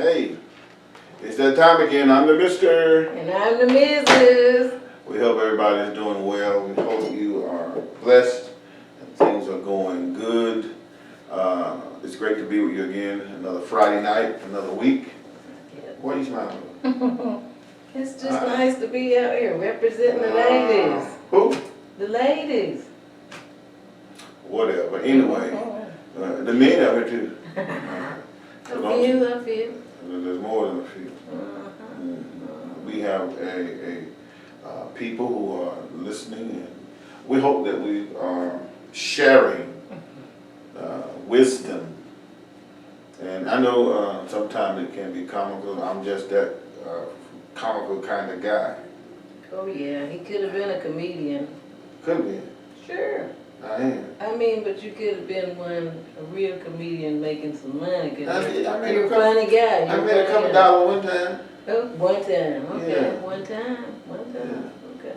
Hey, it's that time again. I'm the Mister. And I'm the Mrs. We hope everybody's doing well. We hope you are blessed and things are going good. It's great to be with you again. Another Friday night, another week. What are you smiling? It's just nice to be out here representing the ladies. Who? The ladies. Whatever. Anyway, the men out here too. I feel. There's more than a few. We have people who are listening, and we hope that we are sharing wisdom. And I know sometimes it can be comical. I'm just that comical kind of guy. Oh yeah, he could have been a comedian. Could have been. Sure. I am. I mean, but you could have been a real comedian making some money. You're a funny guy. I made a couple dollars one time. Oh, one time. Okay. Yeah. One time. Yeah. Okay.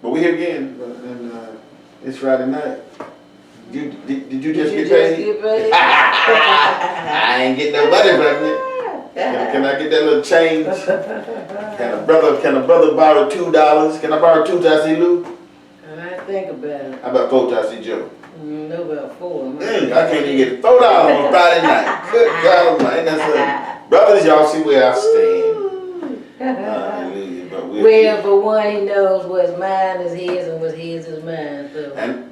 But we're here again, and it's Friday night. Did you just get paid? I ain't getting no money from you. Can I get that little change? Can a brother borrow $2? Can I borrow $2 to see Lou? I think about it. How about $4 to see Joe? No, about $4. I can't even get $4 on Friday night. Good God Almighty. That's brothers, y'all see where I stand. Hallelujah. But one, he knows what's mine is his and what's his is mine. So. And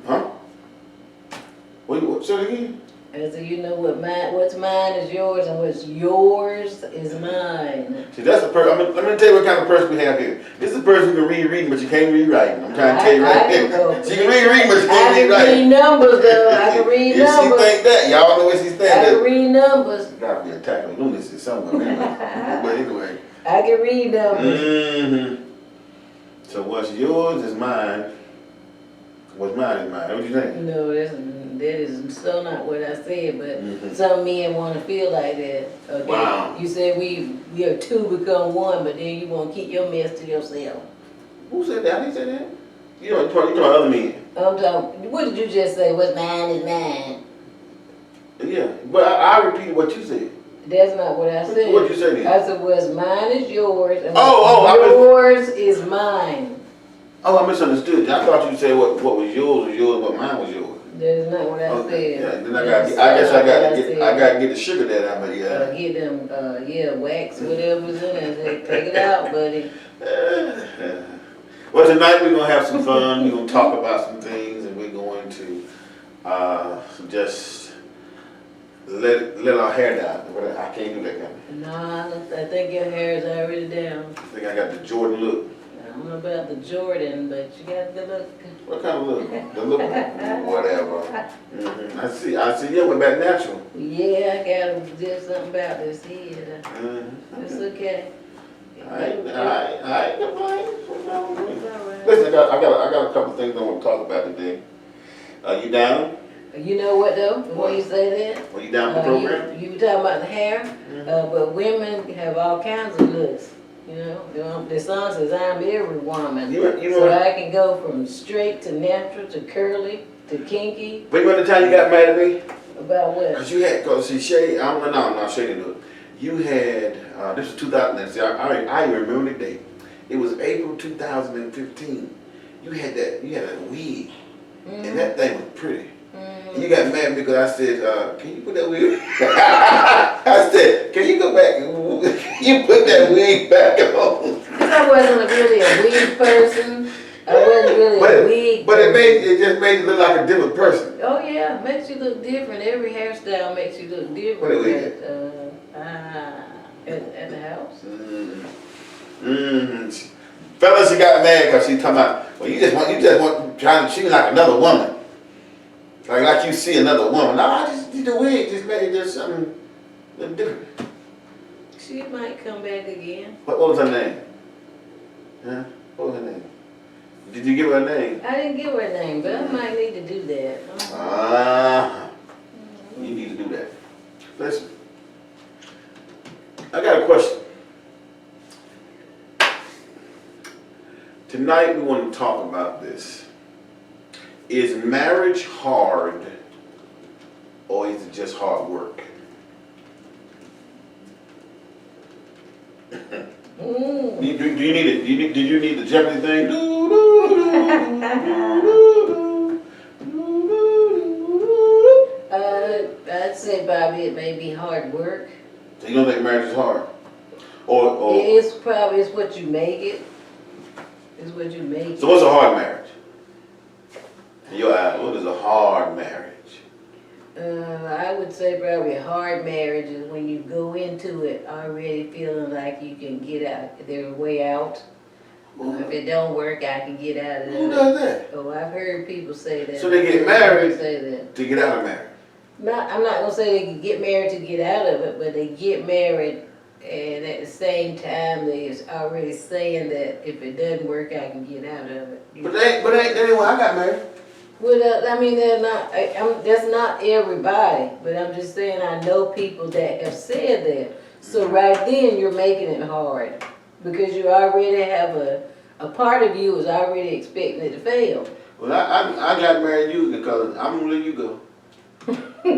What? Say it again. And so you know what's mine is yours, and what's yours is mine. See, that's the person. Let me tell you what kind of person we have here. This is a person who can read reading, but you can't read writing. I'm trying to tell you right there. She can read reading, but she can't read writing. I can read numbers, though. I can read numbers. She think that. Y'all know what she's thinking. I can read numbers. Gotta be a tackling lunacy somewhere. Anyway. But anyway. I can read numbers. Mm-hmm. So what's yours is mine. What's mine is mine. What you think? No, that is so not what I said, but some men want to feel like that. Okay? Wow. You said we are two become one, but then you want to keep your mess to yourself. Who said that? I didn't say that. You talking about other men. I'm talking, what did you just say? What's mine is mine. Yeah, but I repeated what you said. That's not what I said. What you say then? I said what's mine is yours, and yours is mine. Oh, I misunderstood. I thought you said what was yours, what mine was yours. That is not what I said. Yeah, then I gotta get the sugar that out of you. Get them, wax, whatever's in it. Take it out, buddy. Well, tonight we're gonna have some fun. We're gonna talk about some things, and we're going to just let our hair down. I can't do that kind of. Nah, I think your hair is already down. I think I got the Jordan look. I don't know about the Jordan, but you got the look. What kind of look? The look, whatever. I see. You went back natural. Yeah, I gotta do something about this head. It's okay. I ain't complaining. Listen, I got a couple things I want to talk about today. You down? You know what though? Before you say that, Are you down for the program? You were talking about the hair, but women have all kinds of looks. You know, the song says I'm every woman, so I can go from straight to natural to curly to kinky. But you know the time you got mad at me? About what? Cause see Shay, Shay didn't do it. You had this was 2000. See, I even remember the date. It was April 2015. You had a wig, and that thing was pretty. And you got mad because I said, can you put that wig? I said, can you go back and you put that wig back on? Because I wasn't really a wig person. I wasn't really a wig But it just made you look like a different person. Oh yeah, it makes you look different. Every hairstyle makes you look different. What wig? At the house. Fellas, she got mad because she talking about, well, you just want trying to, she was like another woman. Like you see another woman. No, I just did the wig, just made it something different. She might come back again. What was her name? Huh? What was her name? Did you give her a name? I didn't give her a name, but I might need to do that. You need to do that. Listen, I got a question. Tonight we want to talk about this. Is marriage hard, or is it just hard work? do you need it? Did you need the Jeopardy thing? I'd say, Bobby, it may be hard work. So you don't think marriage is hard? Or It's probably, it's what you make it. It's what you make it. so what's a hard marriage? In your eyes, what is a hard marriage? I would say probably a hard marriage is when you go into it already feeling like you can get out, there's a way out. If it don't work, I can get out of it. Who does that? Oh, I've heard people say that. So they get married say that. to get out of marriage. I'm not gonna say they can get married to get out of it, but they get married and at the same time they're already saying that if it doesn't work, I can get out of it. But that ain't why I got married. Well, I mean, that's not everybody, but I'm just saying I know people that have said that. So right then you're making it hard because you already have a part of you is already expecting it to fail. Well, I got married you because I'm gonna let you go. We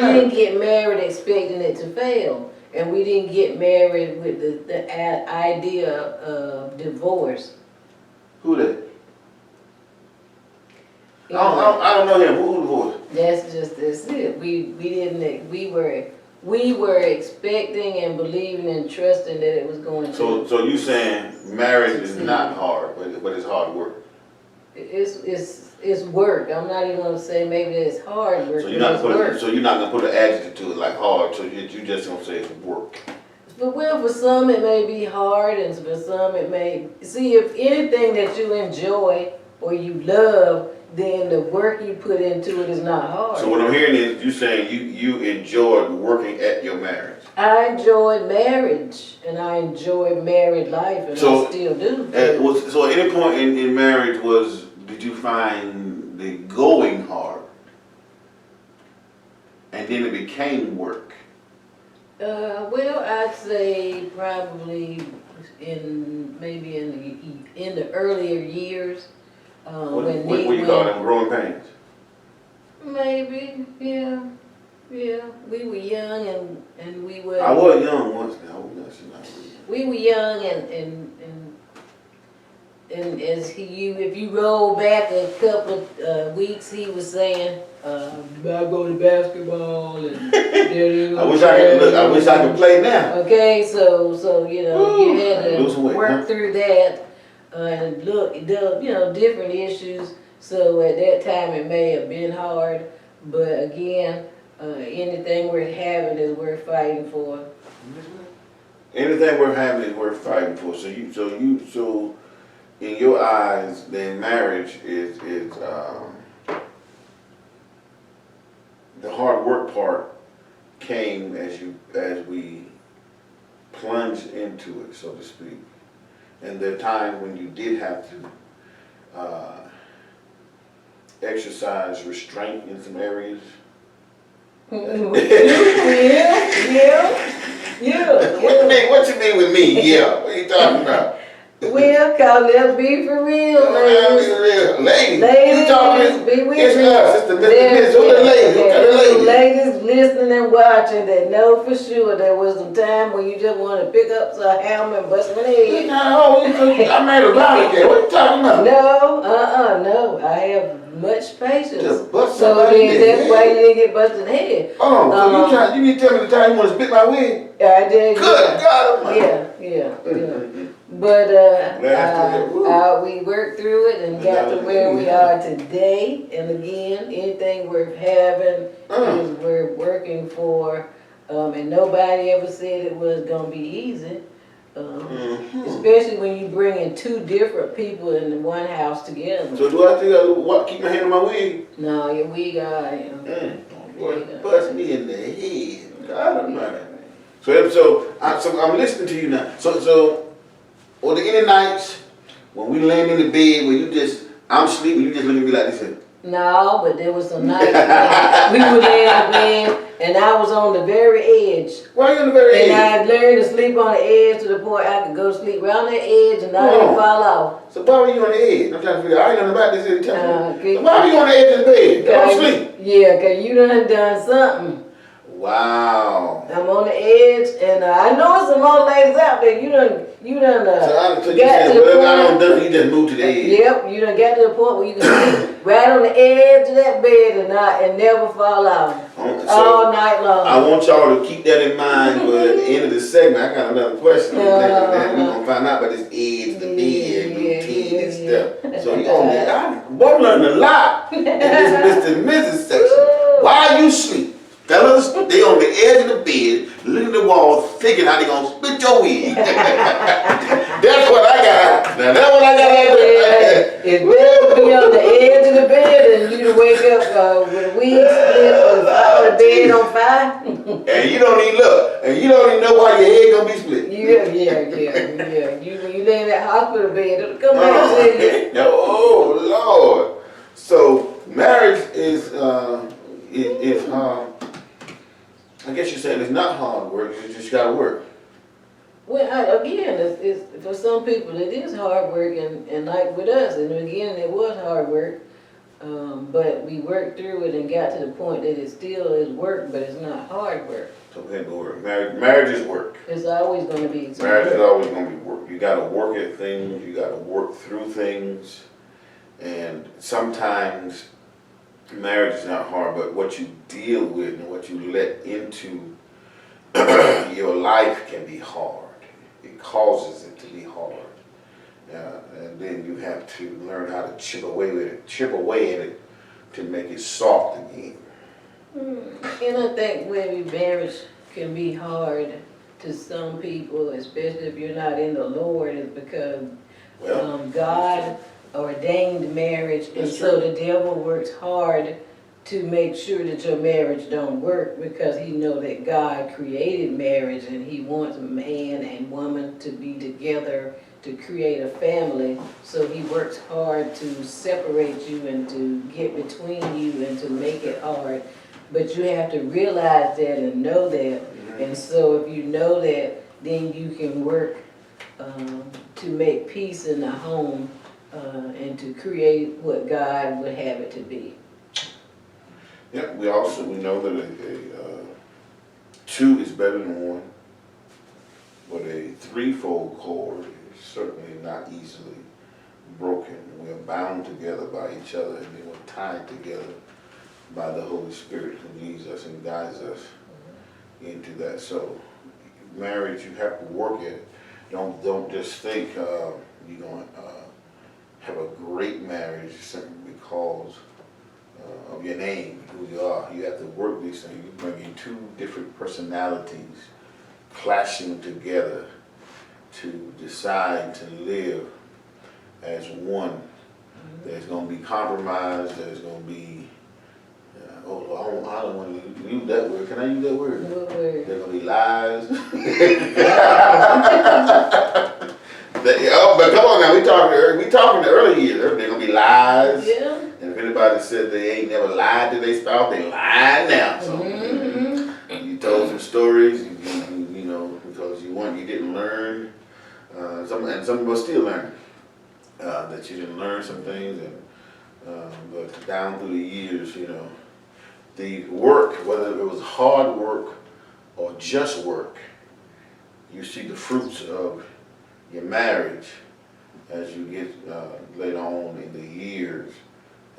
didn't get married expecting it to fail. And we didn't get married with the idea of divorce. Who that? I don't know him. Who divorced? That's it. We were expecting and believing and trusting that it was going to. So you saying marriage is not hard, but it's hard work. It's work. I'm not even gonna say maybe it's hard work. So you're not gonna put an adjective to it like hard. So you just gonna say it's work. But well, for some it may be hard, and for some it may. See, if anything that you enjoy or you love, then the work you put into it is not hard. So what I'm hearing is you saying you enjoyed working at your marriage. I enjoyed marriage, and I enjoyed married life, and I still do. So at any point in marriage did you find the going hard? And then it became work? Well, I'd say probably in the earlier years. What do you call them, growing pains? Maybe, yeah. Yeah, we were young and we were. I was young once now. We were young and if you roll back a couple of weeks, he was saying, I go to basketball and I wish I could play now. Okay, so you know, you had to work through that and look, different issues. So at that time it may have been hard, but again, anything worth having is worth fighting for. Anything worth having is worth fighting for. So in your eyes, then marriage is the hard work part came as we plunged into it, so to speak. And there are times when you did have to exercise restraint in some areas. Yeah. What you mean with me? Yeah. What are you talking about? Well, cause let's be for real, ladies. Be real. Ladies. Be with it's me. us. It's the Miss. Who the ladies? Who the ladies? Ladies listening and watching that know for sure there was some time when you just want to pick up some hammer and bust my head. I made a lot of that. What you talking about? No. I have much patience. Just bust so somebody then that's why you didn't get busted head. Oh, so you need to tell me the time you want to split my wig? I did. Good God. Yeah. But we worked through it and got to where we are today. And again, anything worth having is worth working for. And nobody ever said it was gonna be easy. Especially when you bring in two different people in one house together. So do I still keep my hand on my wig? No, your wig Bust me in the head. God Almighty. So I'm listening to you now. So or the any nights when we laying in the bed where I'm sleeping, you just look at me like this here. No, but there was some nights when we were laying in the bed and I was on the very edge. Why are you on the very edge? And I learned to sleep on the edge to the point I could go to sleep right on the edge and not even fall off. So why were you on the edge? I'm trying to figure out. I ain't nothing about this here. So why were you on the edge of the bed? I'm asleep. Yeah, because you done something. Wow. I'm on the edge, and I know some more ladies out there. You done So you got said, to the whatever I point. done done, you just moved to the edge. Yep, you done got to the point where you can sit right on the edge of that bed and never fall out all night long. I want y'all to keep that in mind, but at the end of the segment, I got another question. We're gonna find out about this edge, the bed, routine and stuff. So you boy, learned a lot in this Mr. and Mrs. section. While you sleep, fellas, they on the edge of the bed, looking at the wall, thinking how they gonna split your wig. That's what I got. Now that's what I got out there. It's better to be on the edge of the bed than you to wake up with a wig split or the bed on fire. And you don't even look, and you don't even know why your head gonna be split. Yeah. You lay in that hospital bed, it'll come back and tell you. Oh Lord. So marriage is I guess you're saying it's not hard work, you just gotta work. Well, again, it's for some people it is hard work, and like with us, and again, it was hard work, but we worked through it and got to the point that it still is work, but it's not hard work. So we had to work. Marriage is work. It's always going to be. Marriage is always going to be work. You got to work at things, you got to work through things, and sometimes marriage is not hard, but what you deal with and what you let into your life can be hard. It causes it to be hard. And then you have to learn how to chip away at it to make it soft again. And I think maybe marriage can be hard to some people, especially if you're not in the Lord, is because God ordained marriage, and so the devil works hard to make sure that your marriage don't work, because he knows that God created marriage and he wants man and woman to be together to create a family. So he works hard to separate you and to get between you and to make it hard. But you have to realize that and know that. And so if you know that, then you can work to make peace in the home and to create what God would have it to be. Yeah, we know that two is better than one, but a threefold cord is certainly not easily broken. We are bound together by each other, and they were tied together by the Holy Spirit who leads us and guides us into that. So marriage, you have to work at it. Don't just think you're going to have a great marriage simply because of your name, who you are. You have to work these things. You bring in two different personalities clashing together to decide to live as one. There's going to be compromise. There's going to be I don't want to use that word. Can I use that word? What word? There's going to be lies. But come on now, we talking the early years. There's going to be lies. Yeah. And if anybody said they ain't never lied to their spouse, they lying now. So you told some stories, you know, because you didn't learn. Some of us still learn that you didn't learn some things, but down through the years, you know, the work, whether it was hard work or just work, you see the fruits of your marriage as you get later on in the years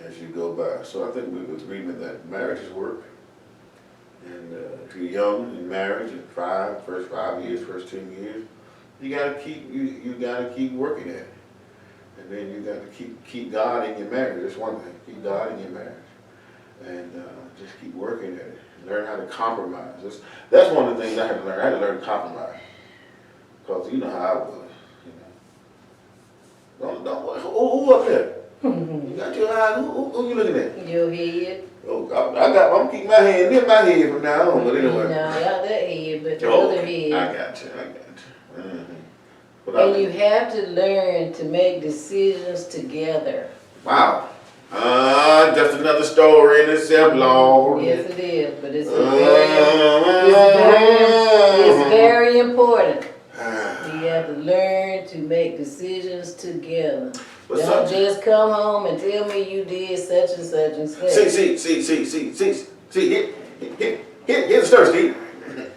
as you go by. So I think we're in agreement that marriage is work. And if you're young in marriage, in first 5 years, first 10 years, you gotta keep working at it. And then you gotta keep God in your marriage. That's one thing. Keep God in your marriage. And just keep working at it. Learn how to compromise. That's one of the things I had to learn. I had to learn to compromise. Because you know how I was. You know. Who up there? You got your eyes. Who you looking at? Your head. Oh, I'm keeping my hand in my head from now on. But anyway. No, not that head, but the other head. I got you. And you have to learn to make decisions together. Wow. Just another story in itself, Lord. Yes, it is, but it's very important. You have to learn to make decisions together. Don't just come home and tell me you did such and such and such. See, Here's the story, Steve.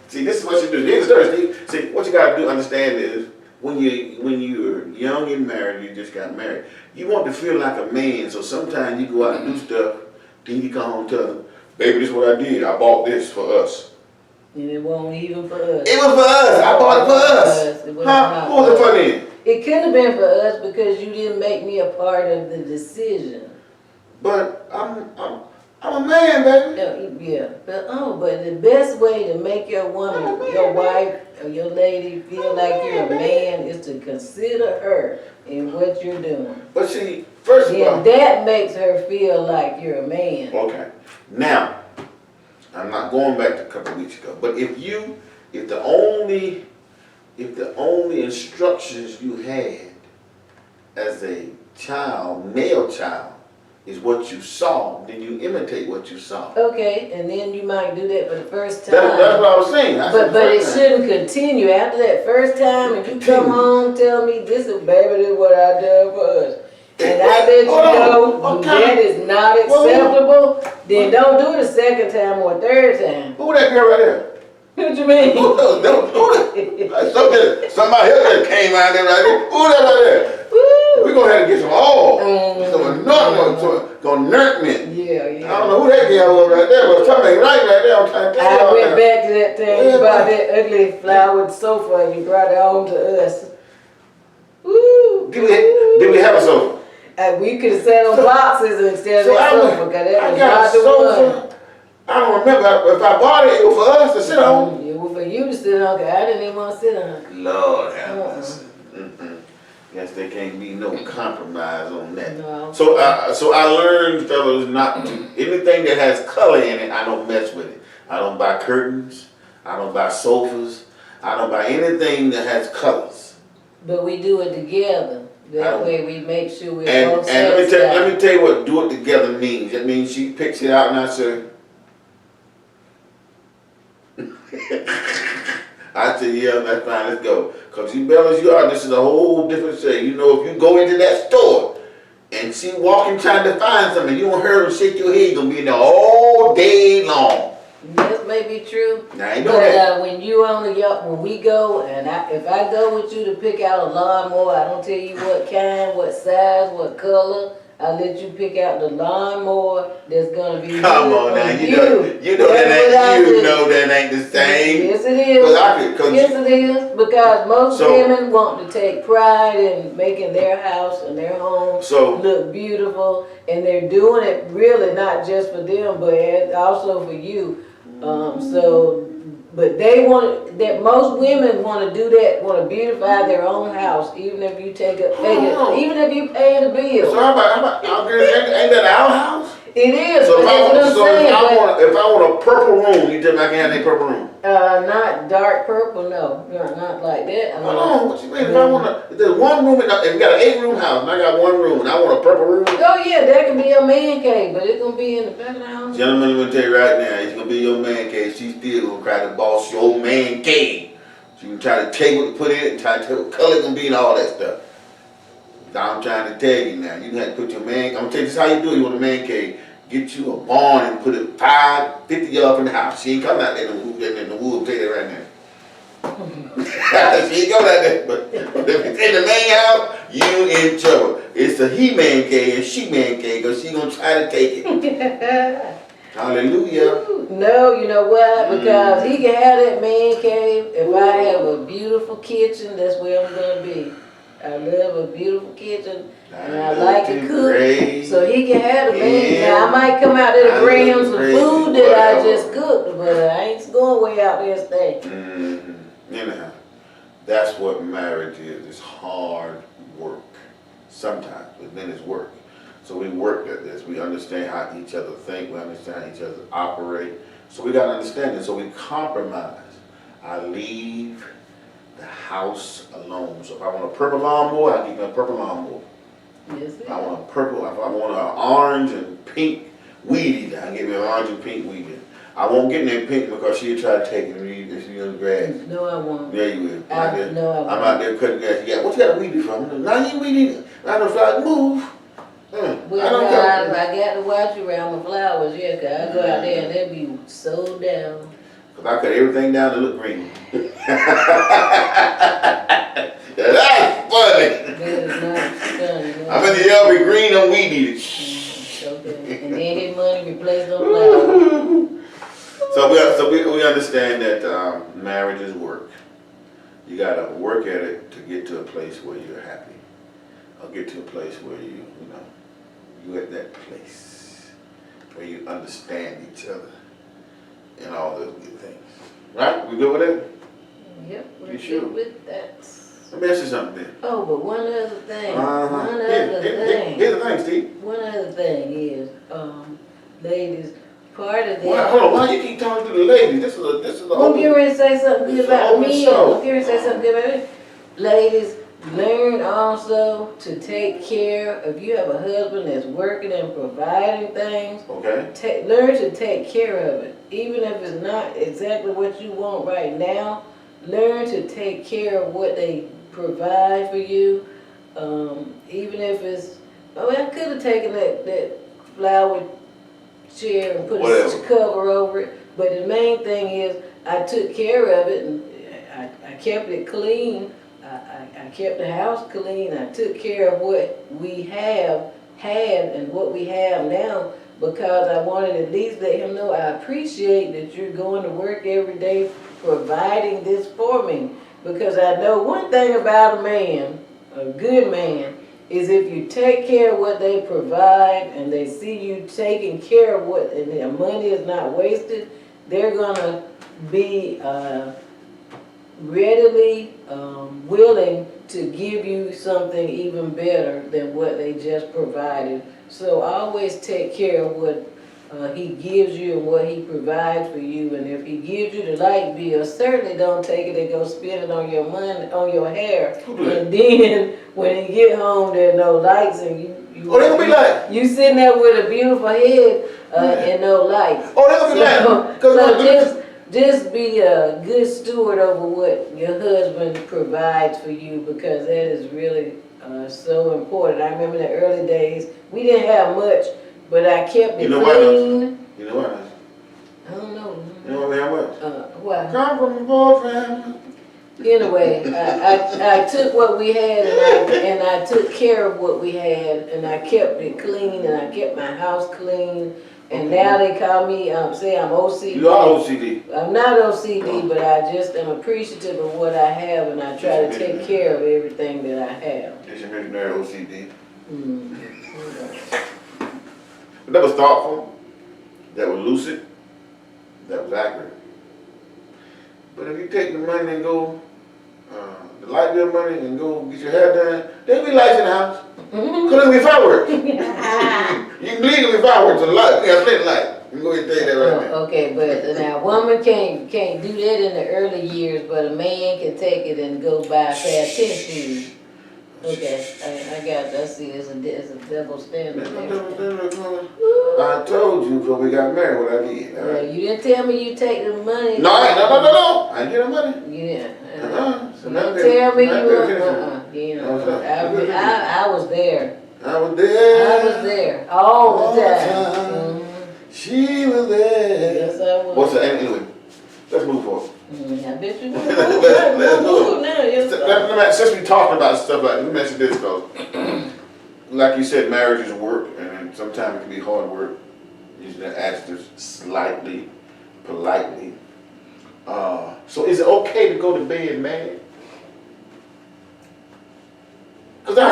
See, this is what you do. Here's the story, Steve. See, what you gotta do, understand is, when you're young and married, you just got married, you want to feel like a man, so sometimes you go out and do stuff, then you come home and tell them, baby, this is what I did. I bought this for us. And it wasn't even for us. It was for us. I bought it for us. Huh? What was it for then? It couldn't have been for us because you didn't make me a part of the decision. But I'm a man, baby. Yeah, but the best way to make your woman, your wife, or your lady feel like you're a man is to consider her in what you're doing. But see, first of all, that makes her feel like you're a man. Okay. Now, I'm not going back to a couple of weeks ago, but if the only instructions you had as a child, male child, is what you saw, then you imitate what you saw. Okay, and then you might do that for the first time. That's what I was saying. But it shouldn't continue. After that first time, and you come home, tell me, this is, baby, this is what I done for us. And I let you know that is not acceptable, then don't do it a second time or a third time. Who that girl right there? What you mean? Somebody else came out there right there. Who that right there? We're going to have to get some oil. Some anointment, some nourishment. Yeah. I don't know who that girl was right there, but something right there. I'm trying to tell you. I went back to that thing about that ugly flowered sofa and you brought it home to us. Woo! Did we have a sofa? We could have sat on boxes instead of that sofa, because that was not the one. I don't remember. If I bought it, it was for us to sit on. It was for you to sit on, because I didn't even want to sit on it. Lord have mercy. Guess there can't be no compromise on that. No. So I learned, fellas, not to, anything that has color in it, I don't mess with it. I don't buy curtains. I don't buy sofas. I don't buy anything that has colors. But we do it together. That way we make sure we're both and let me tell you what do it together means. That means she picks it out and I say, I said, yeah, that's fine, let's go. Because you bellas you are, this is a whole different thing. You know, if you go into that store and she walking trying to find something, you want her to shake your head, you're going to be in there all day long. That may be true. Now, you know that. When we go, and if I go with you to pick out a lawnmower, I don't tell you what kind, what size, what color. I let you pick out the lawnmower that's gonna be. Come on now, you know that ain't the same. Yes, it is. Yes, it is. Because most women want to take pride in making their house and their home look beautiful, and they're doing it really not just for them, but also for you. But they want that. Most women want to do that. Want to beautify their own house, even if you even if you pay the bill. So ain't that our house? It is. So if I want a purple room, you tell me I can have that purple room? Not dark purple, no, not like that. Hold on, what you mean? If there's one room, and we got an 8-room house, and I got one room, and I want a purple room. Oh yeah, that can be a man cave, but it's gonna be in the back of the house. Gentlemen, I'm gonna tell you right now, it's gonna be your man cave. She's still gonna try to boss your man cave. She can try to tell you what to put in it, and try to tell you what color it's gonna be and all that stuff. I'm trying to tell you now, you have to put your man. I'm gonna tell you this how you do it. You want a man cave. Get you a barn and put it 50 yards from the house. She ain't coming out there in the woods, tell you that right now. She ain't coming out there, but if it's in the main house, you in trouble. It's a he-man cave and she-man cave, because she gonna try to take it. Hallelujah. No, you know why? Because he can have that man cave. If I have a beautiful kitchen, that's where I'm gonna be. I love a beautiful kitchen. And I like to cook, so he can have the man. Now, I might come out there to bring him some food that I just cooked, but I ain't going way out there and stay. Anyhow, that's what marriage is. It's hard work sometimes, but then it's work. So we work at this. We understand how each other think. We understand how each other operate. So we got to understand it. So we compromise. I leave the house alone. So if I want a purple lawnmower, I give me a purple lawnmower. Yes, if I want a purple, if I want an orange and pink weed eater, I give me an orange and pink weed eater. I won't get in that pink because she'll try to take it and eat it in the grass. No, I won't. Yeah, you will. No, I won't. I'm out there cutting grass. Yeah, what you got a weed eater from? Now you weed eater. I don't try to move. Well, I got to watch around my flowers, yeah, because I go out there and they be so down. Cause I cut everything down to look green. That's funny. That is not stunning. I'm in the yard with green and weed eating. Okay. And then his money replaced on flowers. We understand that marriage is work. You gotta work at it to get to a place where you're happy, or get to a place where you at that place where you understand each other and all those good things. Right? We good with that? Yep, we're You sure? good with that. Let me ask you something then. Oh, but one other thing. Here's the thing, Steve. One other thing is, ladies, part of Well, that. hold on, why you keep talking to the ladies? This is the I'm getting ready to say something good It's an about open men. show. I'm getting ready to say something good about men. Ladies, learn also to take care. If you have a husband that's working and providing things, Okay. learn to take care of it. Even if it's not exactly what you want right now, learn to take care of what they provide for you. Even if it's, I could have taken that flower chair and put a cover over it, but the main thing is I took care of it and I kept it clean. I kept the house clean. I took care of what we had and what we have now, because I wanted to at least let him know I appreciate that you're going to work every day providing this for me. Because I know one thing about a man, a good man, is if you take care of what they provide and they see you taking care of what, and their money is not wasted, they're gonna be readily willing to give you something even better than what they just provided. So always take care of what he gives you and what he provides for you. And if he gives you the light bill, certainly don't take it and go spend it on your money, on your hair. And then when you get home, there are no lights, and they gonna be like, you sitting there with a beautiful head and no lights. They gonna be like, so just be a good steward over what your husband provides for you, because that is really so important. I remember in the early days, we didn't have much, but I kept it clean. You know what? I don't know. You know what I mean? Why? Come from the poor family. Anyway, I took what we had and I took care of what we had, and I kept it clean, and I kept my house clean. And now they call me, say I'm OCD. You are OCD. I'm not OCD, but I just am appreciative of what I have, and I try to take care of everything that I have. Yes, you make marry OCD. Mm-hmm. That was thoughtful, that was lucid, that was accurate. But if you take the money and go, the light bill money, and go get your hair done, there'll be lights in the house. Cause there'll be fireworks. You can legally fireworks on the light. We got plenty of light. You can go ahead and take that right now. Okay, but now a woman can't do that in the early years, but a man can take it and go buy a pair of tennis shoes. Okay, I got that. I see there's a double standard there. I told you before we got married what I did. Well, you didn't tell me you take the money. No. I didn't get the money. You didn't. So you didn't tell me you I was there. I was there. I was there all the time. She was there. Yes, I was. What's the anyway? Let's move forward. I bet you Let's move now. Since we talking about stuff like, let me mention this though. Like you said, marriage is work, and sometimes it can be hard work. Using the adjectives slightly, politely. So is it okay to go to bed mad? Because the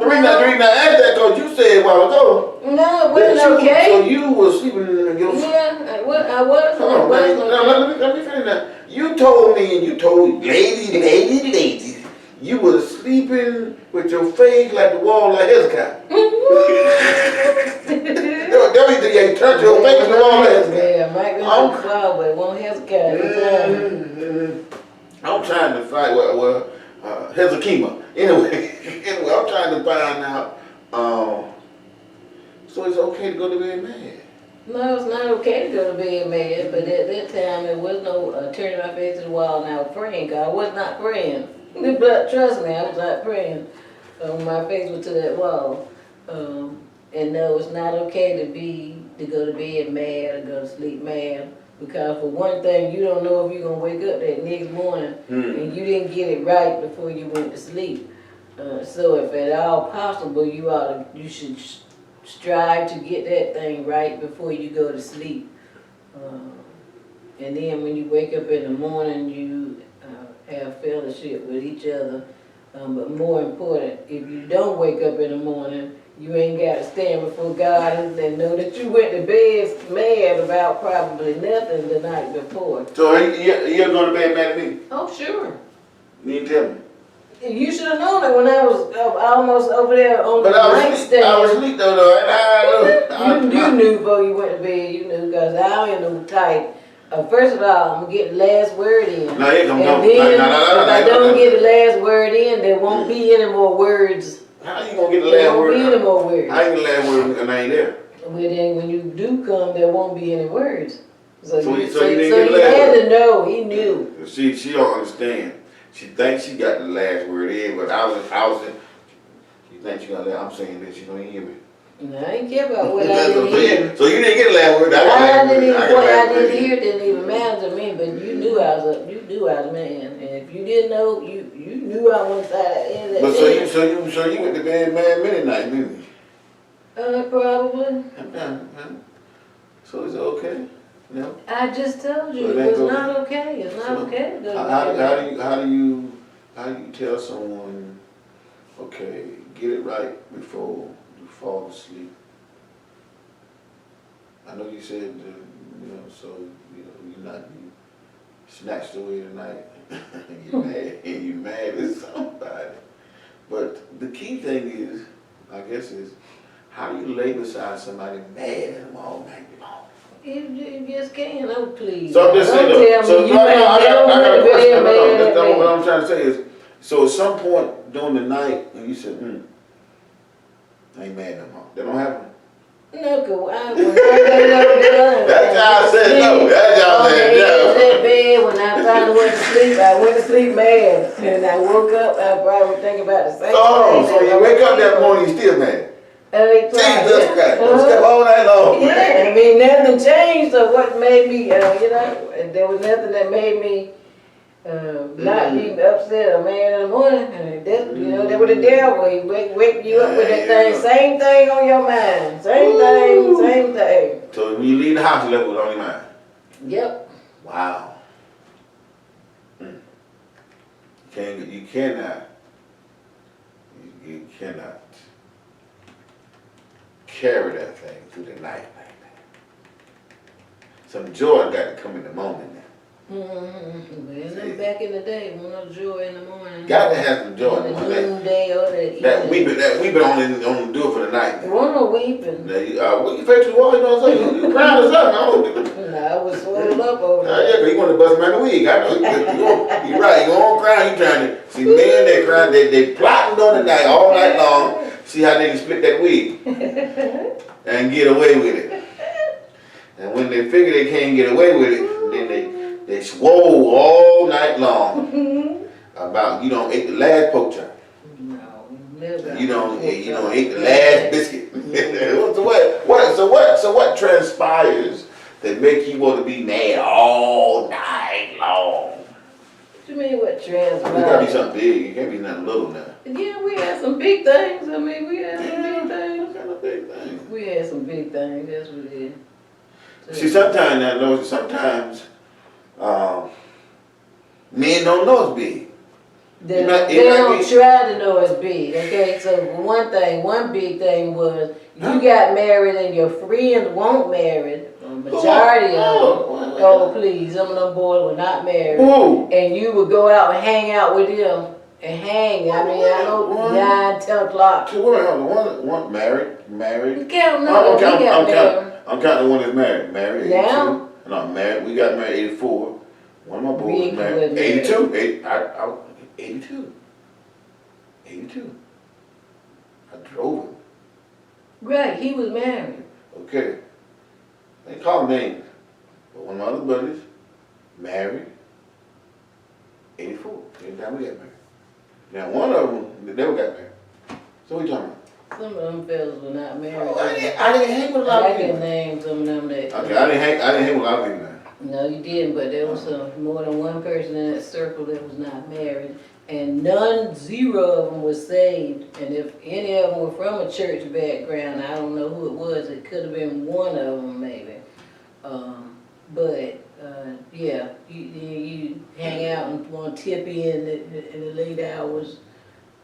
reason I asked that, because you said a while ago. No, it wasn't okay. So you were sleeping in your... Yeah, I was. Come on, let me finish that. You told me, and you told lady, you were sleeping with your face like the wall like Hezekiah. You turned your face to the wall like Hezekiah. Yeah, might be on the cloud, but it won't Hezekiah. I'm trying to find, Hezekiah. Anyway, I'm trying to find out, so it's okay to go to bed mad? No, it's not okay to go to bed mad, but at that time there was no turning my face to the wall and I was praying, because I was not praying. But trust me, I was not praying. My face was to that wall. And no, it's not okay to go to bed mad or go to sleep mad. Because for one thing, you don't know if you're gonna wake up that next morning and you didn't get it right before you went to sleep. So if at all possible, you should strive to get that thing right before you go to sleep. And then when you wake up in the morning, you have fellowship with each other. But more important, if you don't wake up in the morning, you ain't got to stand before God and know that you went to bed mad about probably nothing the night before. So you're going to bed mad at me? Oh, sure. You need to tell me. You should have known it when I was almost over there on the nightstand. I was asleep though. You knew before you went to bed, you knew, because I ain't no type. First of all, I'm going to get the last word in. No, here come and then, if I don't get the last word in, there won't be any more words. How you going to get the last word? There won't be any more words. I ain't get the last word and I ain't there. Well, then when you do come, there won't be any words. So you you had to know, he knew. She don't understand. She thinks she got the last word in, but I was she thinks she got the last. I'm saying this, she don't even hear me. No, I ain't care about what I didn't hear. So you didn't get the last word. I didn't hear didn't even matter to me, but you knew I was up. You knew I was man, and if you didn't know, you knew I was inside that. But so you went to bed mad midnight, didn't you? Probably. So is it okay? No. I just told you it was not okay. It's not okay. How do you tell someone, okay, get it right before you fall asleep? I know you said, you snatched away tonight and you mad at somebody. But the key thing is, I guess, is how do you lay beside somebody mad at them all night long? You just can't, oh please. So I'm just saying, that's what I'm trying to say is, so at some point during the night, when you said, I ain't mad no more. That don't happen? No, cause that's how I said no. That's how I said no. That bed when I finally went to sleep mad. And I woke up, I probably would think about the same thing. So you wake up that morning, you still mad? Jesus Christ, step all night long. Yeah, I mean, nothing changed, so what made me, there was nothing that made me not be upset or mad in the morning. That was the devil. He wake you up with that thing, same thing on your mind. Same thing. So when you leave the house, you left with on your mind? Yep. Wow. You cannot carry that thing through the night like that. Some joy got to come in the moment now. But back in the day, when no joy in the morning. Got to have some joy in the morning. Noonday or the that weeping only do it for the night. There wasn't no weeping. When you face to the wall, you know what I'm saying? You crying or something. No, I was swollen up over there. Yeah, because he wanted to bust him out the wig. I know. You're right. You going crying. You trying to see men that crying. They plotting on the night all night long. See how they can split that wig and get away with it. And when they figure they can't get away with it, then they swole all night long about you don't ate the last pork chop. No, never. You don't ate the last biscuit. So what transpires that make you want to be mad all night long? What you mean what transpires? It gotta be something big. It can't be nothing little now. Yeah, we had some big things. I mean, we had some big things. What kind of big things? We had some big things. That's what it is. See, sometimes men don't know it's big. They don't try to know it's big, okay? So one big thing was you got married and your friends weren't married. Majority of them. Oh, please, some of them boys were not married. Who? And you would go out and hang out with them and hang. I mean, I know 9, 10 o'clock. So one married. You can't know. I'm counting the one that's married. Married, 82. Now? No, married. We got married 84. One of my boys was married. 82. 82. 82. I drove him. Right, he was married. Okay. They call him names. But one of my other buddies, married, 84. Every time we got married. Now one of them, they never got married. So what you talking about? Some of them fellas were not married. Oh, I didn't hang with a lot of people. I can name some of them that. Okay, I didn't hang with a lot of people now. No, you didn't, but there was more than one person in that circle that was not married. And zero of them was saved. And if any of them were from a church background, I don't know who it was. It could have been one of them maybe. Yeah, you hang out and want to tip in the late hours.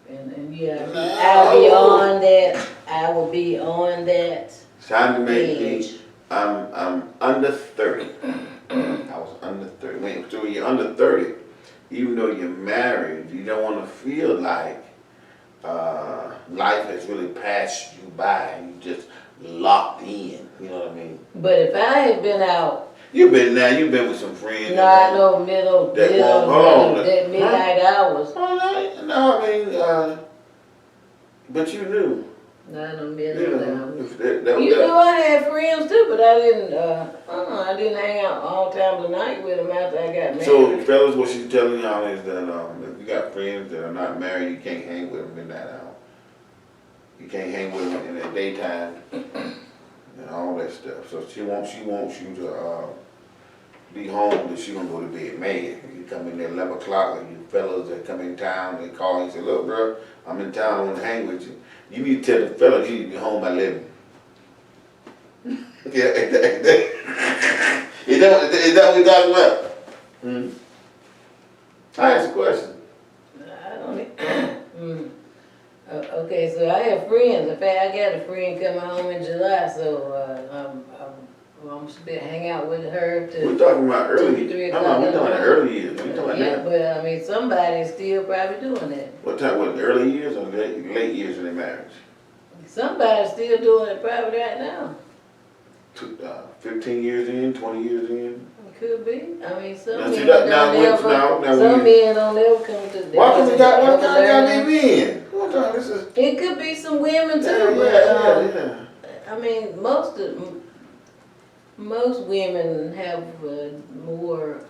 And yeah, I'll be on that. I will be on that. Trying to make age. me, I'm under 30. I was under 30. So when you're under 30, even though you're married, you don't want to feel like life has really passed you by. You just locked in. You know what I mean? But if I had been out, You've been with some friends. no, I know that midnight hours. No, I mean, but you knew. Not no You midnight know, hours. that, You know I had friends too, but I didn't hang out all times of the night with them after I got married. So, fellas, what she's telling y'all is that if you got friends that are not married, you can't hang with them midnight hour. You can't hang with them in the daytime and all that stuff. So she wants you to be home, that she gonna go to bed mad. You come in there 11 o'clock, and you fellas that come in town, they call you and say, look, bro, I'm in town, I want to hang with you. You need to tell the fellas you need to be home by 11. Yeah, is that what you're talking about? Hmm? I asked a question. I don't. Okay, so I have friends. In fact, I got a friend coming home in July, so I'm supposed to hang out with her to. We're talking about early. 3 We're o'clock. talking about early years. We're talking about Yeah, now. but I mean, somebody's still probably doing that. What time? What, early years or late years in their marriage? Somebody's still doing it probably right now. 15 years in, 20 years in. It could be. I mean, some Now, men see that, now, some men don't ever come to this. why come you got me in? What time this is? It could be some women too, Yeah. I mean, most women have more,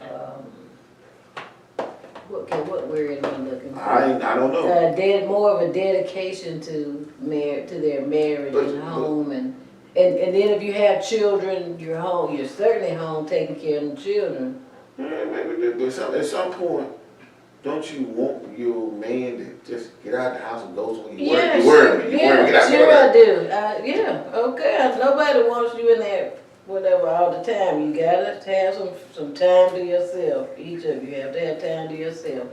what word am I looking for? I don't know. More of a dedication to their marriage But- and home, and then if you have children, you're certainly home taking care of the children. Yeah, maybe, but at some point, don't you want your man to just get out of the house and go somewhere? Yeah, You worry me. Get out sure I do. Yeah, okay. Nobody wants you in there, whatever, all the time. You gotta have some time to yourself. Each of you have to have time to yourself.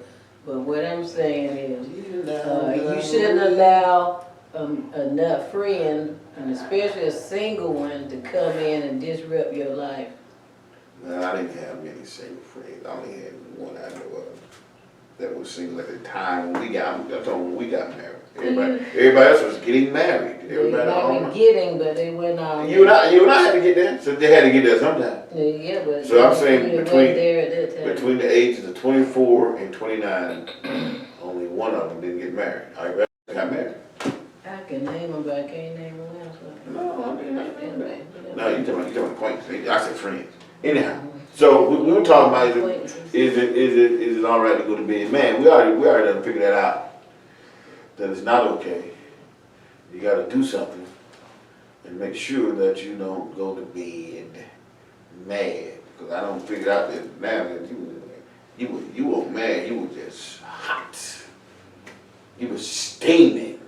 But what I'm saying is, you shouldn't allow enough friend, and especially a single one, to come in and disrupt your life. No, I didn't have many single friends. I only had one I know of that was single at the time when we got married. Everybody else was getting married. They might be getting, but they went on. You and I had to get there, so they had to get there sometime. Yeah, but So I'm saying there at that time. between the ages of 24 and 29, only one of them didn't get married. I got married. I can name them, but I can't name them else. No, I mean, no, you talking about acquaintances. I said friends. Anyhow, so we were talking about is it all right to go to bed? Man, we already done figured that out. That it's not okay. You got to do something and make sure that you don't go to bed mad. Because I don't figure out that now that you were mad. You were just hot. You were steaming,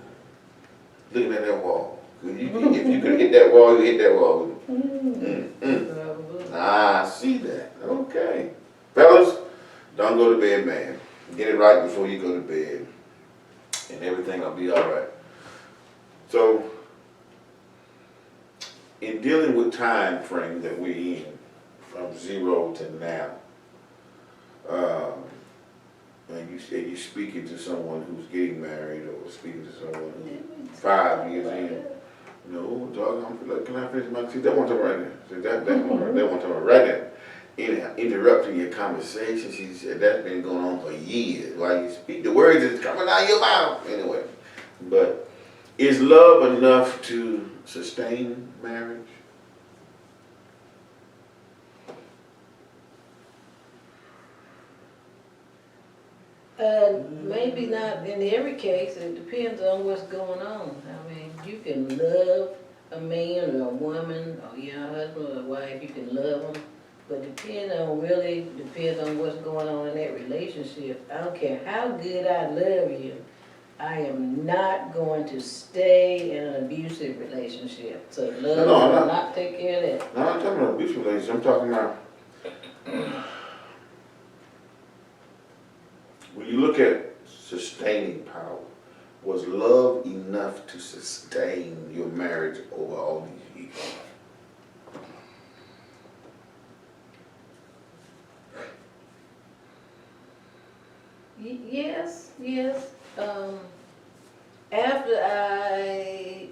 looking at that wall. If you could hit that wall, you hit that wall. I see that. Okay. Fellas, don't go to bed, man. Get it right before you go to bed, and everything will be all right. So, in dealing with time frame that we're in, from 0 to now, and you speaking to someone who's getting married, or speaking to someone who's 5 years in. No, dog, can I finish my, see, that one time right there. See, that one time right there. Interrupting your conversation, she said that's been going on for years. While you speak, the words is coming out of your mouth. Anyway, but is love enough to sustain marriage? Maybe not in every case. It depends on what's going on. I mean, you can love a man or a woman, or your husband or wife. You can love them But depends on what's going on in that relationship. I don't care how good I love you, I am not going to stay in an abusive relationship. So love will not take care of that. No, I'm not talking about abusive relationship. I'm talking about when you look at sustaining power, was love enough to sustain your marriage over all these years? Yes. After I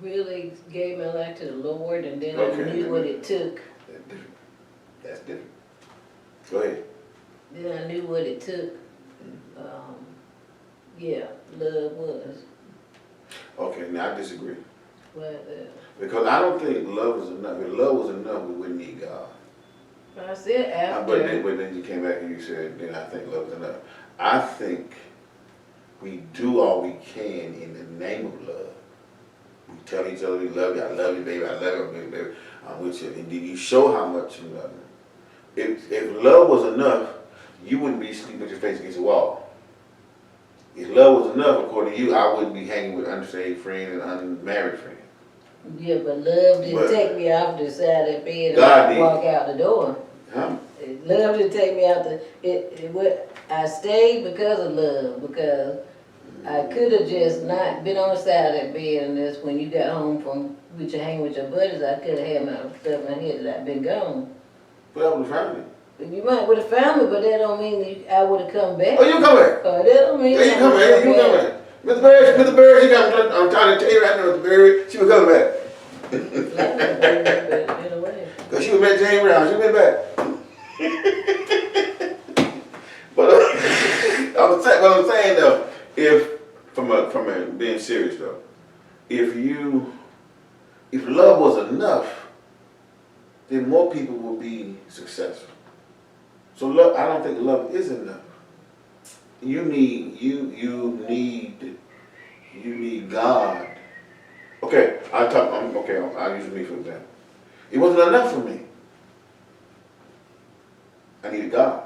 really gave my life to the Lord, and then I knew what it took. That's different. Go ahead. Then I knew what it took. Yeah, love was. Okay, now I disagree. But, because I don't think love is enough. If love was enough, we wouldn't need God. I said after. But then you came back and you said, then I think love is enough. I think we do all we can in the name of love. We tell each other we love you, I love you, baby, I love you, baby, I'm with you. And then you show how much you love me. If love was enough, you wouldn't be sleeping with your face against the wall. If love was enough, according to you, I wouldn't be hanging with unsaved friends and unmarried friends. Yeah, but love didn't take me off the side of the bed and walk out the door. Huh? Love didn't take me out I stayed because of love, because I could have just not been on the side of that bed, and that's when you got home with your hanging with your buddies, I could have had my stuff in my head that I'd been gone. What happened to family? You might with a family, but that don't mean I would have come back. Oh, you come back? That don't mean you come back. You come back. Mr. Barry, she got, I'm trying to tell you right now, Mr. Barry, she was coming back. In a way. Because she was met Jane Brown, she went back. But what I'm saying though, if from being serious though, if love was enough, then more people would be successful. So love, I don't think love is enough. You need God. Okay, I'll use me for example. It wasn't enough for me. I needed God.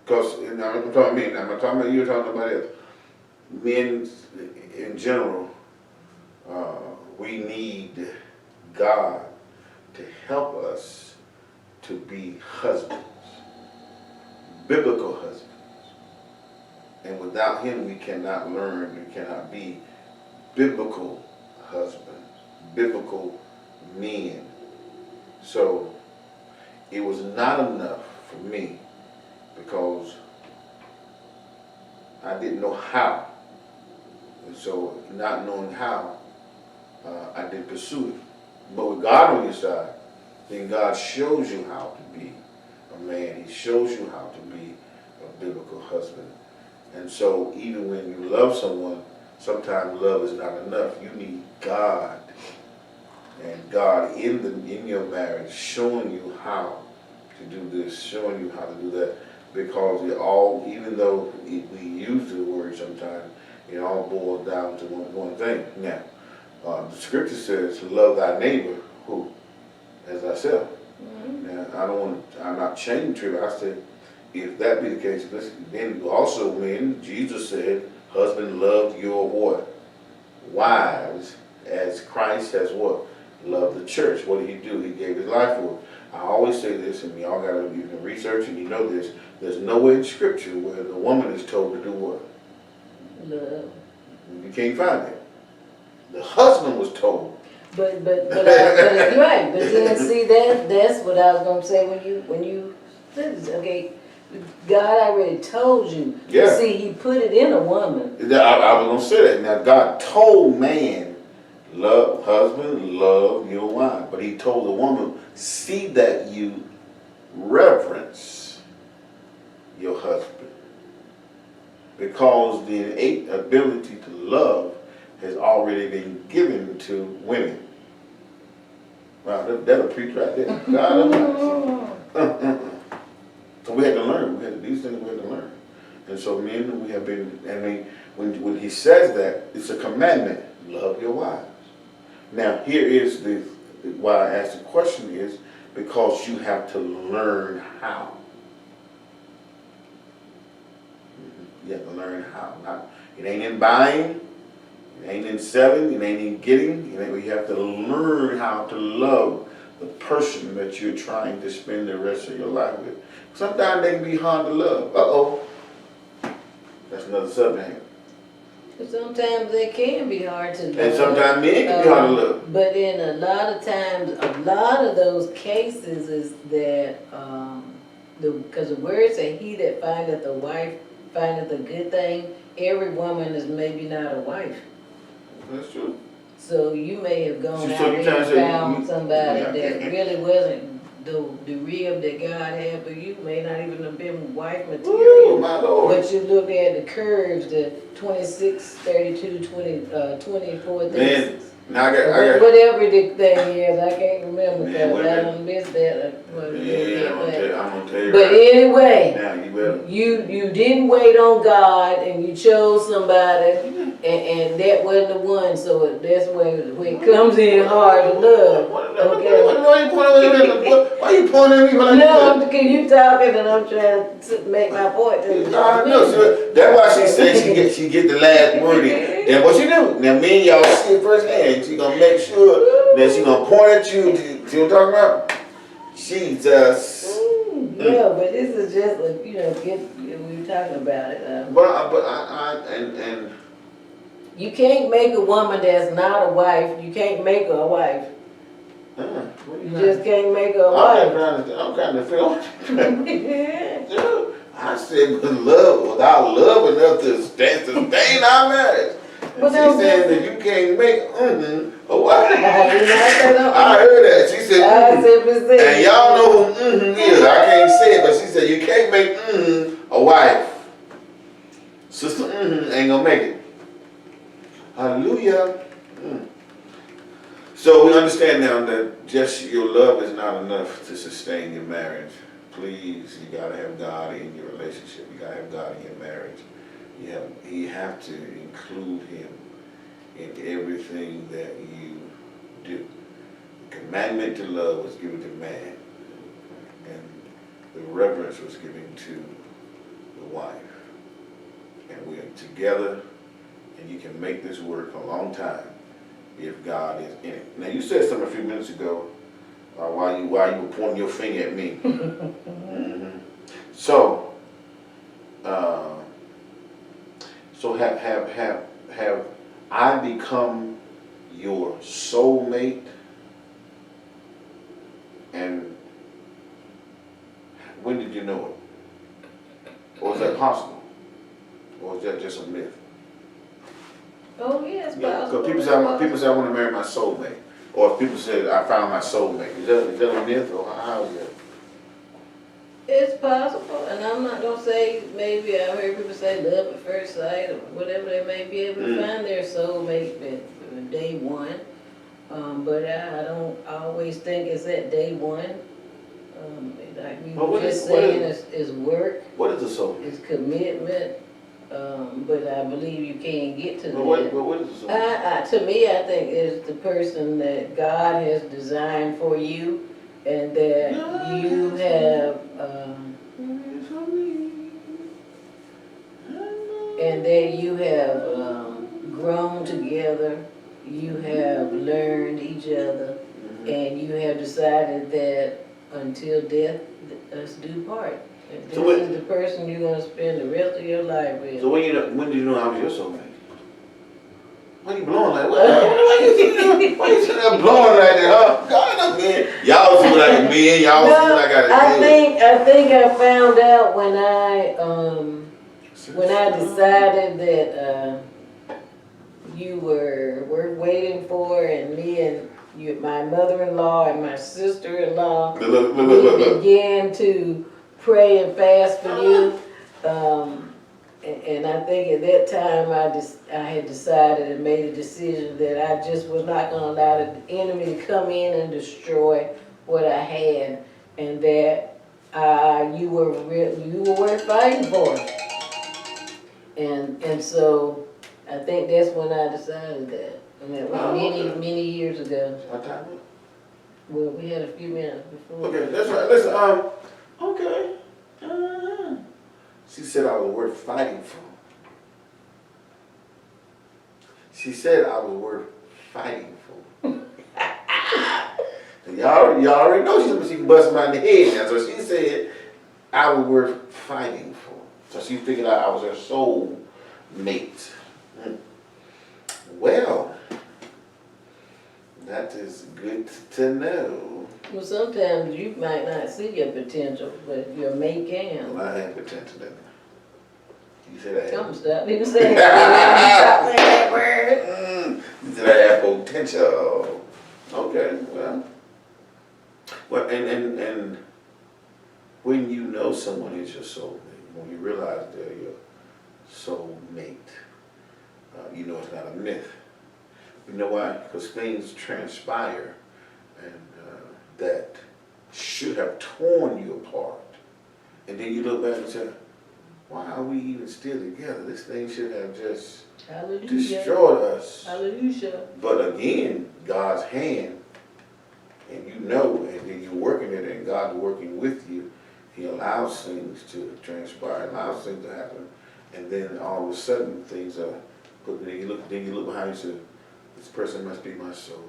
Because I'm talking about me, I'm not talking about you, I'm talking about else. Men in general, we need God to help us to be husbands, biblical husbands. And without Him, we cannot learn, we cannot be biblical husbands, biblical men. So it was not enough for me because I didn't know how. And so not knowing how, I didn't pursue it. But with God on your side, then God shows you how to be a man. He shows you how to be a biblical husband. And so even when you love someone, sometimes love is not enough. You need God. And God in your marriage showing you how to do this, showing you how to do that. Because even though we use the word sometimes, it all boils down to one thing. Now, the scripture says, love thy neighbor, who? As thyself. Mm-hmm. Now, I'm not changing to it. I said, if that be the case, then also when Jesus said, husband, love your what? Wives, as Christ has what? Loved the church. What did He do? He gave His life for it. I always say this, and y'all got to, you can research and you know this, there's nowhere in Scripture where the woman is told to do what? Love. You can't find it. The husband was told. But you're right. But then see that's what I was gonna say when you said this. Okay, God already told you. Yeah. See, He put it in a woman. I was gonna say that. Now God told man, love husband, love your wife, but He told the woman, see that you reverence your husband, because the innate ability to love has already been given to women. Wow, that'll preach right there. So we had to learn. These things we had to learn. And so men, we have been, when He says that, it's a commandment, love your wives. Now, here is why I asked the question is because you have to learn how. You have to learn how. It ain't in buying, it ain't in selling, it ain't in getting. You have to learn how to love the person that you're trying to spend the rest of your life with. Sometimes they can be hard to love. Uh-oh. That's another subject. Sometimes they can be hard to love. And sometimes men can be hard to love. But in a lot of times, a lot of those cases is that, because the word said, he that findeth a wife findeth a good thing. Every woman is maybe not a wife. That's true. So you may have gone So out you there and found you, somebody yeah, that really wasn't the rib that God had for you, may not even have been wife material. Ooh, my Lord. But you look at the curves, the 26, 32, 24, 36. Man, now I got whatever the thing is, I can't remember Man, because I don't miss that. yeah, I'm gonna tell you. But right. anyway, Now you better. you didn't wait on God and you chose somebody and that wasn't the one, so that's when it comes in hard to love. Okay. Why you pointing at me like No, because you talking and I'm trying to make my point. No, that's why she said she get the last word in. That's what she do. Now me and y'all see it firsthand. She gonna make sure that she gonna point at you. See what I'm talking about? Jesus. Yeah, but this is just like, we were talking about it. But I you can't make a woman that's not a wife. You can't make her a wife. You just can't make her a wife. I'm trying to feel. Dude, I said with love, without love enough to sustain our marriage. She said that you can't make a wife. I heard that. She said, and y'all know who is. I can't say it, but she said you can't make a wife. Sister ain't gonna make it. Hallelujah. So we understand now that just your love is not enough to sustain your marriage. Please, you gotta have God in your relationship. You gotta have God in your marriage. You have to include Him in everything that you do. The commandment to love was given to man, and the reverence was given to the wife. And we are together, and you can make this work a long time if God is in it. Now you said something a few minutes ago while you were pointing your finger at me. So have I become your soulmate? And when did you know it? Or is that possible? Or is that just a myth? Oh yes, yeah, because people say I want to marry my soulmate, or if people say I found my soulmate. Is that a myth, or how is that? It's possible, and I'm not gonna say maybe I've heard people say love at first sight or whatever. They may be able to find their soulmate at day one, but I don't always think it's at day one. Like we were just saying, it's work. What is a soulmate? It's commitment. But I believe you can get to that. What is the soulmate? To me, I think it's the person that God has designed for you, and that you have, grown together. You have learned each other, and you have decided that until death us do part. This is the person you're going to spend the rest of your life with. So when did you know I was your soulmate? Why you blowing like why you sitting there blowing like that, huh? God, man. Y'all seem like me, y'all seem like I got I think I found out when I decided that you were waiting for, and me and my mother-in-law and my sister-in-law, we began to pray and fast for you. And I think at that time I had decided and made a decision that I just was not going to allow the enemy to come in and destroy what I had, and that you were worth fighting for. And so I think that's when I decided that. And that was many years ago. What time? Well, we had a few minutes before. Okay, that's right. Listen, okay. She said I was worth fighting for. She said I was worth fighting for. y'all already know she can bust me in the head now. So she said I was worth fighting for. So she figured out I was her soul mate. Well, that is good to know. Well, sometimes you might not see your potential, but your mate can. Well, I had potential, didn't I? You said I had. Come stop me saying stop saying that word. You said I had potential. Okay, well, and when you know someone is your soulmate, when you realize they're your soulmate, you know it's not a myth. You know why? Because things transpire and that should have torn you apart. And then you look back and say, why are we even still together? This thing should have just destroyed us. Hallelujah. But again, God's hand, and you know, and then you're working it, and God's working with you. He allows things to transpire, allows things to happen, and then all of a sudden things are. But then you look behind you and say, this person must be my soulmate.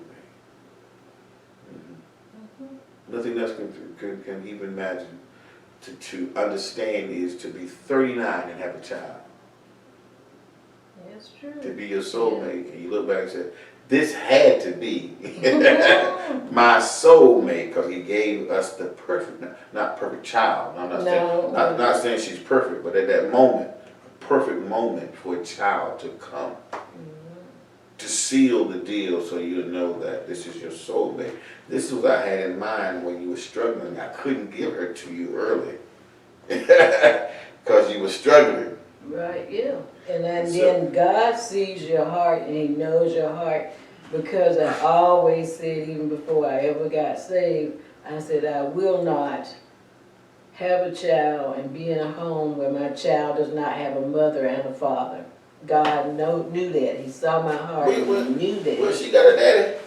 Nothing else can even imagine to understand is to be 39 and have a child. That's true. To be your soulmate, and you look back and say, this had to be my soulmate, because he gave us the perfect, not perfect child. I'm not saying she's perfect, but at that moment, a perfect moment for a child to come. To seal the deal so you know that this is your soulmate. This is what I had in mind when you were struggling. I couldn't give her to you early because you were struggling. Right, yeah. And then God sees your heart and He knows your heart, because I always said, even before I ever got saved, I said I will not have a child and be in a home where my child does not have a mother and a father. God knew that. He saw my heart and He knew that. Well, she got a daddy.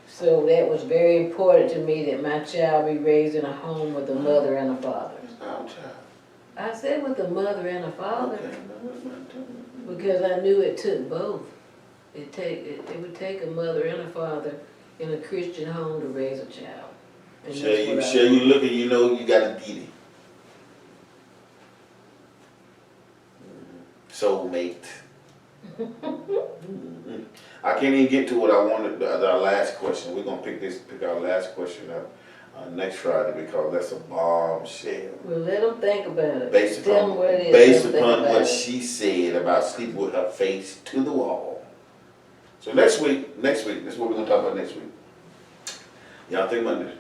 So that was very important to me, that my child be raised in a home with a mother and a father. I said with a mother and a father, because I knew it took both. It would take a mother and a father in a Christian home to raise a child. And you look and you know you got a deity. Soulmate. I can't even get to what I wanted. Our last question. We're gonna pick our last question up next Friday, because that's a bombshell. Well, let them think about it. Based upon what she said about sleeping with her face to the wall. So next week, this is what we're gonna talk about next week. Y'all think about this.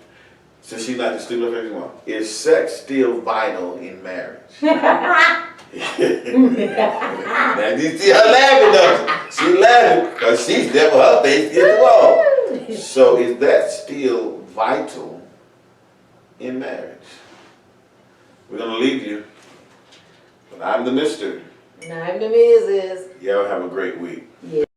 Since she's not the student of everyone, is sex still vital in marriage? Now you see her laughing though. She's laughing because she's never her face against the wall. So is that still vital in marriage? We're gonna leave you. But I'm the Mister. And I'm the Mrs. Y'all have a great week. Yeah.